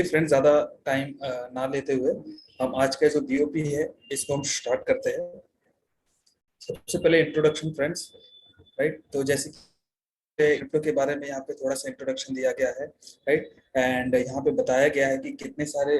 Friends, ज्यादा time ना लेते हुए हम आज का जो बीओपी है इसको हम स्टार्ट करते हैं। सबसे पहले इंट्रोडक्शन फ्रेंड्स, राइट। तो जैसे क्रिप्टो के बारे में यहाँ पे थोड़ा सा इंट्रोडक्शन दिया गया है, राइट। एंड यहाँ पे बताया गया है कि कितने सारे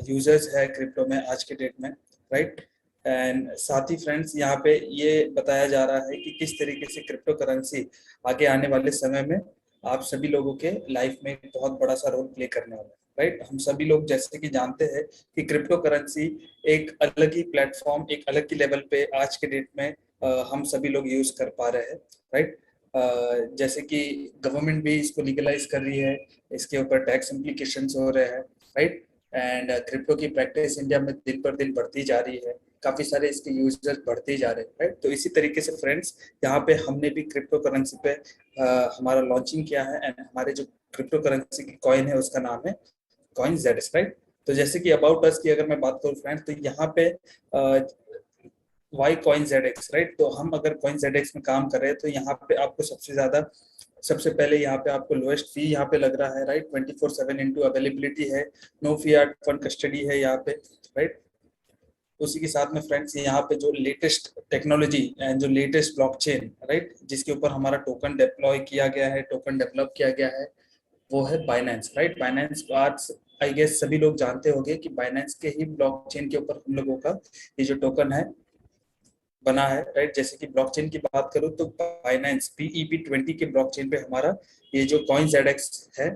यूजर्स है क्रिप्टो में आज के डेट में, राइट। एंड साथ ही फ्रेंड्स यहाँ पे ये बताया जा रहा है कि किस तरीके से क्रिप्टो करेंसी आगे आने वाले समय में आप सभी लोगों के लाइफ में एक बहुत बड़ा सा रोल प्ले करने वाला है, राइट। हम सभी लोग जैसे कि जानते हैं कि क्रिप्टो करेंसी एक अलग ही प्लेटफॉर्म, एक अलग ही लेवल पे आज के डेट में हम सभी लोग यूज कर पा रहे हैं, राइट। जैसे कि गवर्नमेंट भी इसको लीगलाइज कर रही है, इसके ऊपर टैक्स इम्प्लीकेशंस हो रहे हैं, राइट। एंड क्रिप्टो की प्रैक्टिस इंडिया में दिन पर दिन बढ़ती जा रही है, काफी सारे इसके यूजर्स बढ़ते जा रहे हैं, राइट। तो इसी तरीके से फ्रेंड्स यहाँ पे हमने भी क्रिप्टो करेंसी पे हमारा लॉन्चिंग किया है एंड हमारे जो क्रिप्टो करेंसी की कॉइन है उसका नाम है कॉइन जेडएक्स, राइट। तो जैसे कि अबाउट अस की अगर मैं बात करूँ फ्रेंड्स, तो यहाँ पे वाई कॉइन जेडएक्स, राइट। तो हम अगर कॉइन जेडएक्स में काम कर रहे हैं तो यहाँ पे आपको सबसे पहले यहाँ पे आपको लोएस्ट फी यहाँ पे लग रहा है, राइट। 24/7 इंटू अवेलेबिलिटी है, नो फियाट फंड कस्टडी है यहाँ पे, राइट। उसी के साथ में फ्रेंड्स यहाँ पे जो लेटेस्ट टेक्नोलॉजी एंड जो लेटेस्ट ब्लॉकचेन, राइट, जिसके ऊपर हमारा टोकन डिप्लॉय किया गया है, टोकन डेवलप किया गया है, वो है बाइनेंस, राइट। बाइनेंस आज आई गेस सभी लोग जानते होंगे कि बाइनेंस के ही ब्लॉकचेन के ऊपर हम लोगों का ये जो टोकन है बना है, राइट। जैसे कि ब्लॉकचेन की बात करूं तो बाइनेंस BEP20 के ब्लॉकचेन पे हमारा ये जो कॉइन जेडएक्स है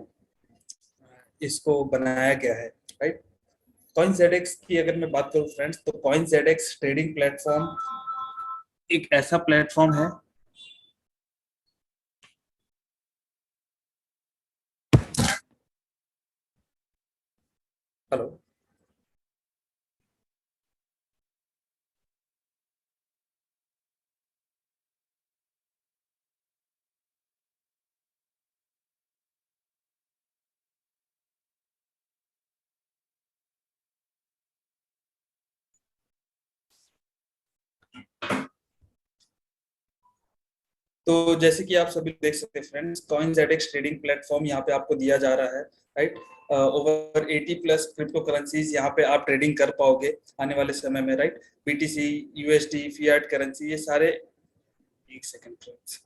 इसको बनाया गया है, राइट। कॉइन जेडएक्स की अगर मैं बात करूं फ्रेंड्स, तो कॉइन जेडएक्स ट्रेडिंग प्लेटफॉर्म एक ऐसा प्लेटफॉर्म है। हेलो। तो जैसे कि आप सभी देख सकते हैं friends, coin ZX trading platform यहाँ पे आपको दिया जा रहा है, राइट। ओवर 80+ क्रिप्टो करेंसीज यहाँ पे आप ट्रेडिंग कर पाओगे आने वाले समय में, right. BTC, USD, Fiat currency, ये सारे, एक सेकंड फ्रेंड्स।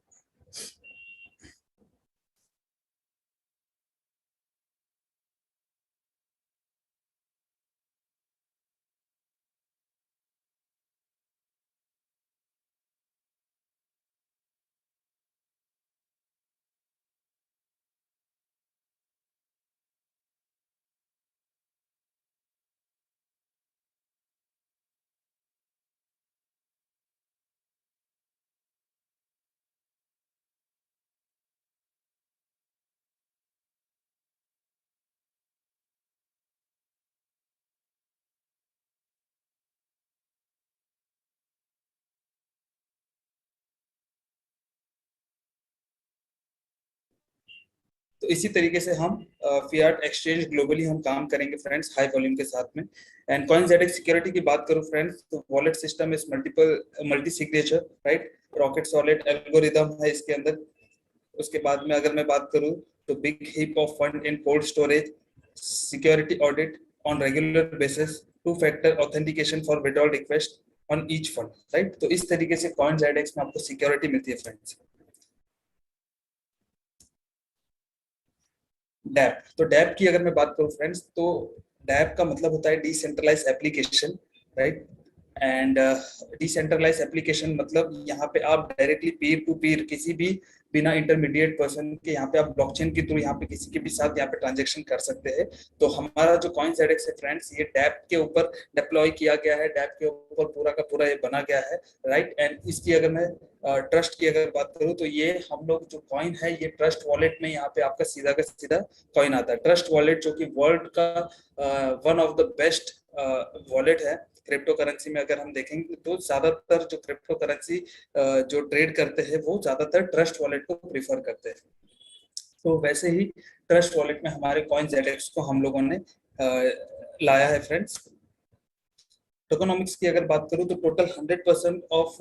तो इसी तरीके से हम फियाट एक्सचेंज ग्लोबली हम काम करेंगे फ्रेंड्स, हाई वॉल्यूम के साथ में। एंड कॉइन जेडएक्स सिक्योरिटी की बात करूं फ्रेंड्स, तो wallet system is multi signature, right. Rocket solid algorithm है इसके अंदर। उसके बाद में अगर मैं बात करूं तो big heap of fund in cold storage, security audit on regular basis, two factor authentication for withdrawal request on each fund, right. तो इस तरीके से कॉइन जेडएक्स में आपको सिक्योरिटी मिलती है फ्रेंड्स। डैप, तो डैप की अगर मैं बात करूं फ्रेंड्स, तो डैप का मतलब होता है decentralise application, right. And decentralise application मतलब यहाँ पे आप डायरेक्टली पीयर टू पीयर किसी भी बिना इंटरमीडिएट पर्सन के यहाँ पे आप ब्लॉकचेन के थ्रू यहाँ पे किसी के भी साथ यहाँ पे ट्रांजेक्शन कर सकते हैं। तो हमारा जो कॉइन जेडएक्स है फ्रेंड्स, ये डैप के ऊपर डिप्लॉय किया गया है, डैप के ऊपर पूरा का पूरा ये बना गया है, राइट। एंड इसकी अगर मैं ट्रस्ट की अगर बात करूं तो ये हम लोग जो कॉइन है ये ट्रस्ट वॉलेट में यहाँ पे आपका सीधा का सीधा कॉइन आता है। ट्रस्ट वॉलेट जो कि वर्ल्ड का one of the best wallet है क्रिप्टो करेंसी में। अगर हम देखेंगे तो ज्यादातर जो क्रिप्टो करेंसी जो ट्रेड करते हैं वो ज्यादातर ट्रस्ट वॉलेट को प्रीफर करते हैं। तो वैसे ही ट्रस्ट वॉलेट में हमारे कॉइन जेडएक्स को हम लोगों ने लाया है फ्रेंड्स। टोकोनॉमिक्स की अगर बात करूं तो टोटल 100% ऑफ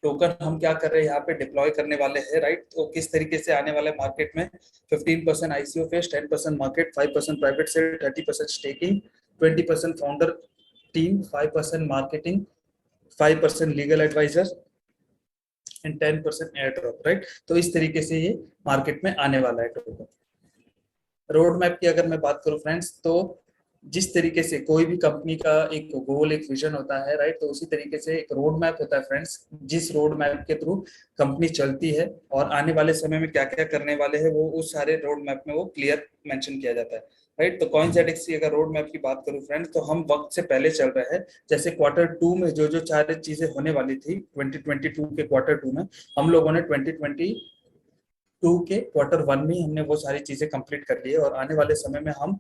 टोकन हम क्या कर रहे हैं यहाँ पे डिप्लॉय करने वाले हैं, राइट। तो किस तरीके से आने वाले मार्केट में 15% आईसीओ फेस, 10% मार्केट, 5% प्राइवेट से, 30% staking, 20% founder team, 5% marketing, 5% legal adviser and 10% airdrop, right. तो इस तरीके से ये मार्केट में आने वाला है टोकन। रोड मैप की अगर मैं बात करूं फ्रेंड्स, तो जिस तरीके से कोई भी कंपनी का एक गोल, एक विजन होता है, राइट, तो उसी तरीके से एक रोड मैप होता है फ्रेंड्स, जिस रोड मैप के थ्रू कंपनी चलती है और आने वाले समय में क्या क्या करने वाले हैं वो उस सारे रोड मैप में वो क्लियर मेंशन किया जाता है, राइट। तो कॉइनजेडेक्स की अगर रोड मैप की बात करूं फ्रेंड्स, तो हम वक्त से पहले चल रहे हैं। जैसे Q2 में जो जो सारी चीजें होने वाली थी 2022 के Q2 में, हम लोगों ने 2022 के Q1 में हमने वो सारी चीजें कंप्लीट कर ली है, और आने वाले समय में हम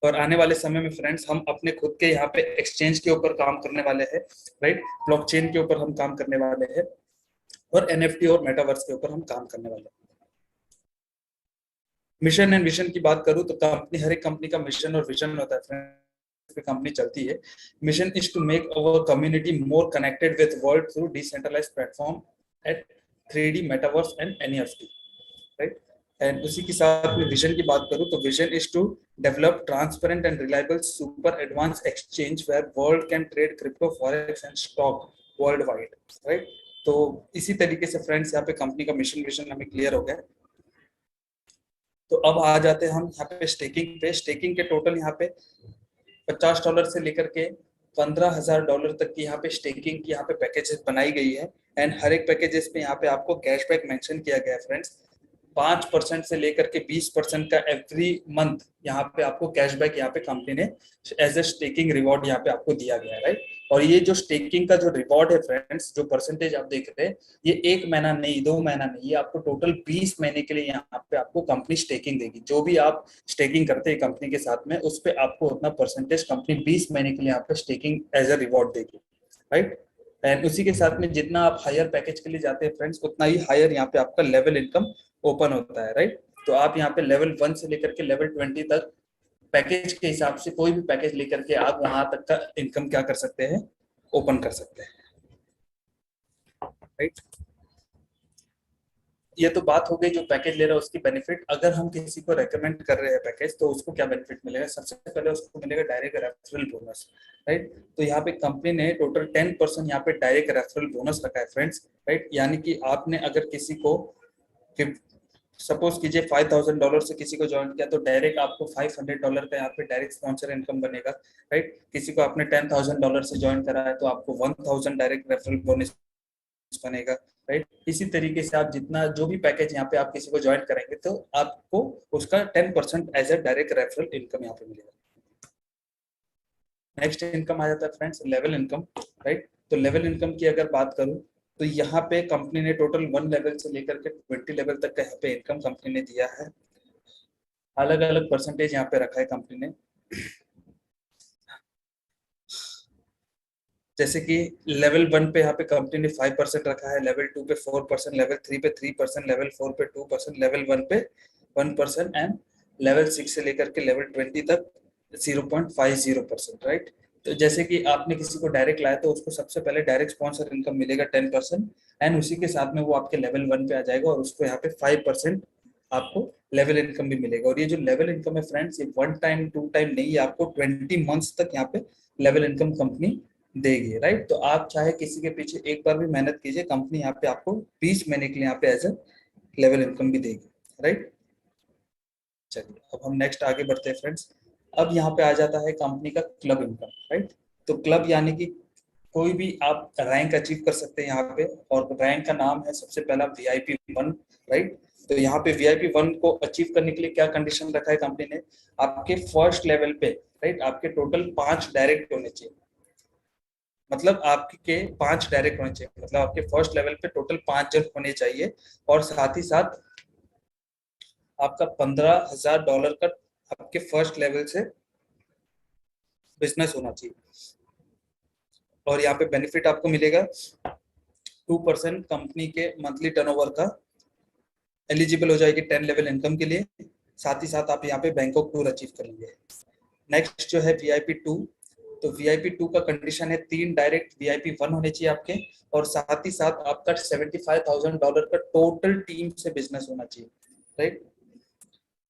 और आने वाले समय में फ्रेंड्स हम अपने खुद के यहाँ पे एक्सचेंज के ऊपर काम करने वाले हैं, राइट। ब्लॉकचेन के ऊपर हम काम करने वाले हैं, और एनएफटी और मेटावर्स के ऊपर हम काम करने वाले हैं। मिशन एंड विजन की बात करूं तो कंपनी, हर एक कंपनी का मिशन और विजन होता है फ्रेंड्स, पे कंपनी चलती है। Mission is to make our community more connected with world through decentralised platform at 3D metaverse and NFT, right. And उसी के साथ में विजन की बात करूं तो vision is to develop transparent and reliable super advance exchange where world can trade crypto forex and stock worldwide, right. तो इसी तरीके से फ्रेंड्स यहाँ पे कंपनी का मिशन विजन हमें क्लियर हो गया। तो अब आ जाते हैं हम यहाँ पे स्टेकिंग पे। स्टेकिंग के टोटल यहाँ पे $50 से लेकर के $15,000 तक की यहाँ पे स्टेकिंग की यहाँ पे पैकेजेस बनाई गई है। एंड हर एक पैकेजेस पे यहाँ पे आपको कैशबैक मेंशन किया गया है फ्रेंड्स। 5% से लेकर के 20% का एवरी मंथ यहाँ पे आपको कैशबैक यहाँ पे कंपनी ने एज ए स्टेकिंग रिवॉर्ड यहाँ पे आपको दिया गया है, राइट। और ये जो स्टेकिंग का जो रिवॉर्ड है फ्रेंड्स, जो परसेंटेज आप देख रहे हैं, ये 1 महीना नहीं, 2 महीना नहीं, ये आपको टोटल 20 महीने के लिए यहाँ पे आपको कंपनी स्टेकिंग देगी। जो भी आप स्टेकिंग करते हैं कंपनी के साथ में, उस पर आपको उतना परसेंटेज कंपनी 20 महीने के लिए आपको स्टेकिंग एज ए रिवॉर्ड देगी, राइट। एंड उसी के साथ में जितना आप हायर पैकेज के लिए जाते हैं फ्रेंड्स, उतना ही हायर यहाँ पे आपका लेवल इनकम ओपन होता है, राइट। तो आप यहाँ पे लेवल 1 से लेकर के लेवल 20 तक पैकेज के हिसाब से कोई भी पैकेज लेकर के आप वहां तक का इनकम क्या कर सकते हैं, ओपन कर सकते हैं, राइट। ये तो बात हो गई जो पैकेज ले रहा है उसकी बेनिफिट। अगर हम किसी को रेकमेंड कर रहे हैं पैकेज, तो उसको क्या बेनिफिट मिलेगा? सबसे पहले उसको मिलेगा डायरेक्ट रेफरल बोनस, राइट। तो यहाँ पे कंपनी ने टोटल 10% यहाँ पे डायरेक्ट रेफरल बोनस रखा है फ्रेंड्स, राइट। यानी कि आपने अगर किसी को, सपोज कीजिए $5,000 से किसी को ज्वाइन किया, तो डायरेक्ट आपको $500 का यहाँ पे डायरेक्ट स्पॉन्सर इनकम बनेगा, राइट। किसी को आपने $10,000 से ज्वाइन करा है तो आपको 1,000 डायरेक्ट रेफरल बोनस बनेगा, राइट। इसी तरीके से आप जितना जो भी पैकेज यहाँ पे आप किसी को ज्वाइन करेंगे, तो आपको उसका 10% as a direct referral income यहाँ पे मिलेगा। नेक्स्ट इनकम आ जाता है फ्रेंड्स लेवल इनकम, राइट। तो लेवल इनकम की अगर बात करूं, तो यहाँ पे कंपनी ने टोटल 1 लेवल से लेकर के 20 लेवल तक का यहाँ पे इनकम कंपनी ने दिया है। अलग अलग परसेंटेज यहाँ पे रखा है कंपनी ने, जैसे कि लेवल 1 पे यहाँ पे कंपनी ने 5% रखा है, लेवल 2 पे 4%, लेवल 3 पे 3%, लेवल 4 पे 2%, लेवल 1 पे 1%, एंड लेवल 6 से लेकर के लेवल 20 तक 0.50%, राइट। तो जैसे कि आपने किसी को डायरेक्ट लाया तो उसको सबसे पहले डायरेक्ट स्पॉन्सर इनकम मिलेगा 10%, एंड उसी के साथ में वो आपके लेवल 1 पे आ जाएगा, और उसको यहाँ पे 5% आपको लेवल इनकम भी मिलेगा। और ये जो लेवल इनकम है फ्रेंड्स, ये 1 टाइम 2 टाइम नहीं, ये आपको 20 मंथ्स तक यहाँ पे लेवल इनकम कंपनी देगी, राइट। तो आप चाहे किसी के पीछे एक बार भी मेहनत कीजिए, कंपनी यहाँ पे आपको 20 महीने के लिए यहाँ पे एज ए लेवल इनकम भी देगी, राइट। चलिए अब हम नेक्स्ट आगे बढ़ते हैं फ्रेंड्स। अब यहाँ पे आ जाता है कंपनी का क्लब इनकम, राइट। तो क्लब यानी कि कोई भी आप रैंक अचीव कर सकते हैं यहाँ पे, और रैंक का नाम है सबसे पहला VIP 1, राइट। तो यहाँ पे VIP 1 को अचीव करने के लिए क्या कंडीशन रखा है कंपनी ने? आपके फर्स्ट लेवल पे, राइट, आपके टोटल 5 डायरेक्ट होने चाहिए। मतलब आपके 5 डायरेक्ट होने चाहिए, मतलब आपके फर्स्ट लेवल पे टोटल 5 जन होने चाहिए, और साथ ही साथ आपका $15,000 का आपके फर्स्ट लेवल से बिजनेस होना चाहिए। और यहाँ पे बेनिफिट आपको मिलेगा 2% कंपनी के मंथली टर्नओवर का एलिजिबल हो जाएगी 10 लेवल इनकम के लिए, साथ ही साथ आप यहाँ पे बैंकॉक टूर अचीव करेंगे। नेक्स्ट जो है VIP2, तो VIP2 का कंडीशन है 3 डायरेक्ट, VIP1 होने चाहिए आपके, और साथ ही साथ आपका $75,000 का टोटल टीम से बिजनेस होना चाहिए, राइट।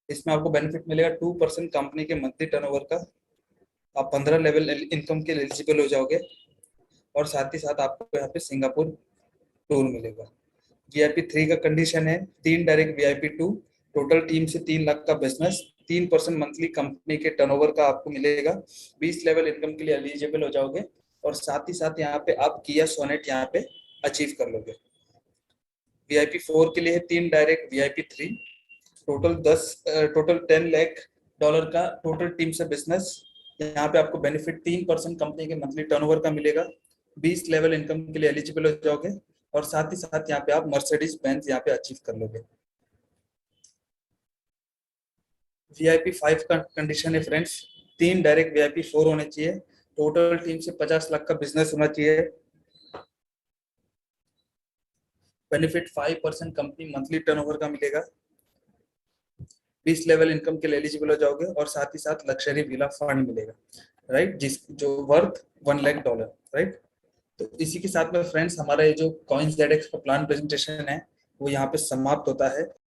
इसमें आपको बेनिफिट मिलेगा 2% कंपनी के मंथली टर्नओवर का, आप 15 लेवल इनकम के एलिजिबल हो जाओगे, और साथ ही साथ आपको यहाँ पे सिंगापुर टूर मिलेगा। VIP3 का कंडीशन है 3 डायरेक्ट, VIP2 टोटल टीम से 3 लाख का बिजनेस, 3% मंथली कंपनी के टर्नओवर का आपको मिलेगा, 20 लेवल इनकम के लिए एलिजिबल हो जाओगे, और साथ ही साथ यहाँ पे आप किया सोनेट यहाँ पे अचीव कर लोगे। VIP4 के लिए है 3 डायरेक्ट, VIP3 टोटल $10 लाख का टोटल टीम से बिजनेस, यहाँ पे आपको बेनिफिट 3% कंपनी के मंथली टर्नओवर का मिलेगा, 20 लेवल इनकम के लिए एलिजिबल हो जाओगे, और साथ ही साथ यहाँ पे आप मर्सिडीज बेंज यहाँ पे अचीव कर लोगे। VIP5 का कंडीशन है फ्रेंड्स, 3 डायरेक्ट, VIP4 होने चाहिए, टोटल टीम से 50 लाख का बिजनेस होना चाहिए, बेनिफिट 5% कंपनी मंथली टर्नओवर का मिलेगा, 20 लेवल इनकम के लिए एलिजिबल हो जाओगे, और साथ ही साथ लग्जरी विला फंड मिलेगा, राइट, जिस जो वर्थ $1 लाख, राइट। तो इसी के साथ में फ्रेंड्स हमारा ये जो CoinsZX का प्लान प्रेजेंटेशन है वो यहाँ पे समाप्त होता है।